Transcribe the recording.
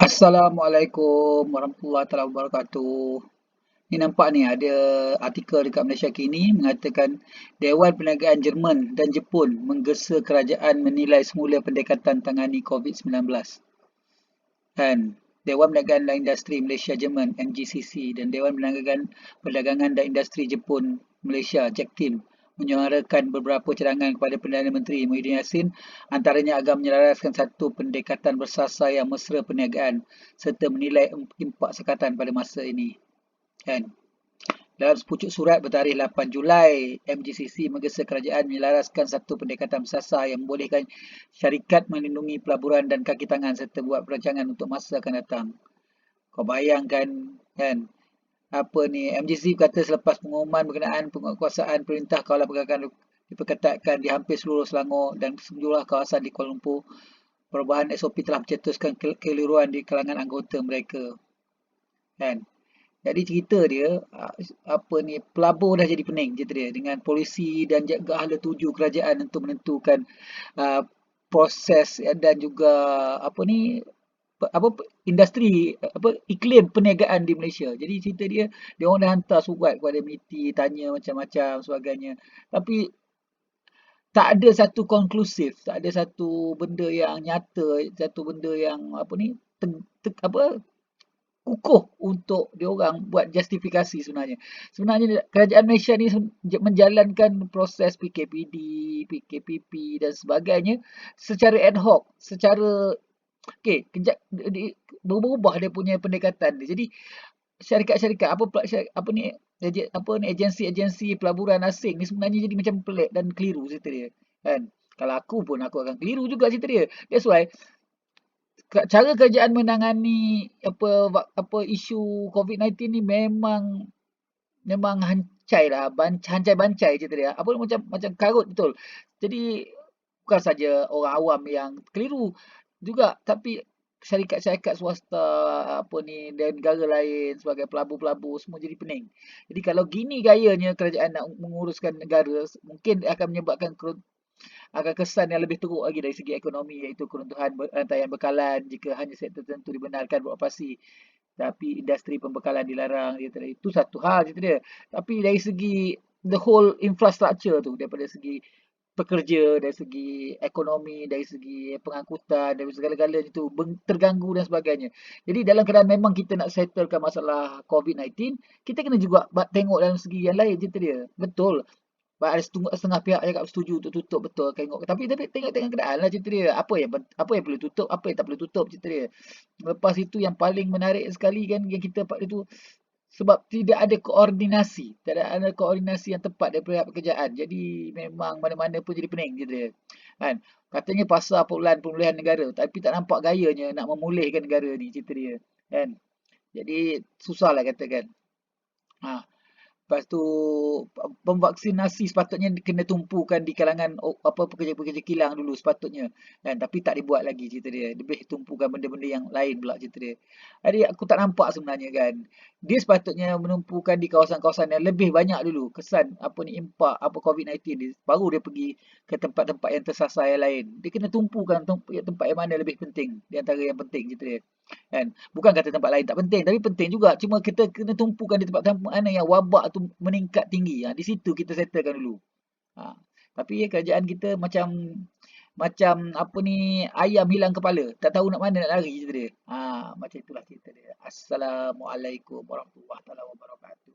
Assalamualaikum warahmatullahi taala wabarakatuh. Ni nampak ni ada artikel dekat Malaysia Kini mengatakan Dewan Perniagaan Jerman dan Jepun menggesa kerajaan menilai semula pendekatan tangani COVID-19. Kan? Dewan Perniagaan dan Industri Malaysia Jerman MGCC dan Dewan Perdagangan dan Industri Jepun Malaysia JECTIM menyuarakan beberapa cadangan kepada Perdana Menteri Muhyiddin Yassin, antaranya agar menyelaraskan satu pendekatan bersasar yang mesra perniagaan serta menilai impak sekatan pada masa ini. Kan? Dalam sepucuk surat bertarikh 8 Julai, MGCC menggesa kerajaan menyelaraskan satu pendekatan bersasar yang membolehkan syarikat melindungi pelaburan dan kaki tangan serta buat perancangan untuk masa akan datang. Kau bayangkan kan, MGC kata selepas pengumuman berkenaan penguasaan perintah kawalan pergerakan diperketatkan di hampir seluruh Selangor dan sejumlah kawasan di Kuala Lumpur, perubahan SOP telah mencetuskan kekeliruan di kalangan anggota mereka. Kan? Jadi cerita dia pelabur dah jadi pening cerita dia dengan polisi dan juga ahli tuju kerajaan untuk menentukan proses dan juga industri iklim perniagaan di Malaysia. Jadi cerita dia orang dah hantar surat kepada MITI, tanya macam-macam sebagainya. Tapi tak ada satu konklusif, tak ada satu benda yang nyata, satu benda yang kukuh untuk diorang buat justifikasi sebenarnya. Sebenarnya kerajaan Malaysia ni menjalankan proses PKPD, PKPP dan sebagainya secara ad hoc, secara berubah dia punya pendekatan dia. Jadi syarikat-syarikat agensi-agensi pelaburan asing ni sebenarnya jadi macam pelik dan keliru cerita dia. Kan? Kalau aku pun aku akan keliru juga cerita dia. That's why cara kerajaan menangani isu COVID-19 ni memang hancai lah, hancai-bancai cerita dia. Macam karut betul. Jadi bukan saja orang awam yang keliru juga, tapi syarikat-syarikat swasta dan negara lain sebagai pelabur-pelabur semua jadi pening. Jadi kalau gini gayanya kerajaan nak menguruskan negara, mungkin akan menyebabkan akan kesan yang lebih teruk lagi dari segi ekonomi, iaitu keruntuhan rantaian bekalan jika hanya sektor tertentu dibenarkan beroperasi tapi industri pembekalan dilarang. Itu satu hal cerita dia. Tapi dari segi the whole infrastructure tu, daripada segi pekerja, dari segi ekonomi, dari segi pengangkutan, dari segala-galanya itu terganggu dan sebagainya. Jadi dalam keadaan memang kita nak settlekan masalah COVID-19, kita kena juga tengok dalam segi yang lain cerita dia. Betul, ada setengah pihak cakap setuju untuk tutup, betul, tengok. Tapi tengok keadaan lah cerita dia. Apa yang perlu tutup, apa yang tak perlu tutup cerita dia. Lepas itu yang paling menarik sekali kan yang kita itu sebab tidak ada koordinasi. Tak ada koordinasi yang tepat dari pihak pekerjaan. Jadi memang mana-mana pun jadi pening cerita dia. Kan? Katanya pasal pemulihan negara. Tapi tak nampak gayanya nak memulihkan negara ni cerita dia. Kan? Jadi susah lah katakan. Ha. Lepas tu pemvaksinasi sepatutnya kena tumpukan di kalangan pekerja-pekerja kilang dulu sepatutnya kan, tapi tak dibuat lagi cerita dia. Lebih tumpukan benda-benda yang lain pula cerita dia. Jadi aku tak nampak sebenarnya kan. Dia sepatutnya menumpukan di kawasan-kawasan yang lebih banyak dulu kesan impak COVID-19 ni, baru dia pergi ke tempat-tempat yang tersasar yang lain. Dia kena tumpukan tempat yang mana lebih penting di antara yang penting cerita dia. Kan? Bukan kata tempat lain tak penting, tapi penting juga. Cuma kita kena tumpukan di tempat-tempat mana yang wabak tu meningkat tinggi. Di situ kita settlekan dulu. Ha. Tapi kerajaan kita macam macam ayam hilang kepala. Tak tahu nak mana nak lari cerita dia. Macam itulah cerita dia. Assalamualaikum warahmatullahi wabarakatuh.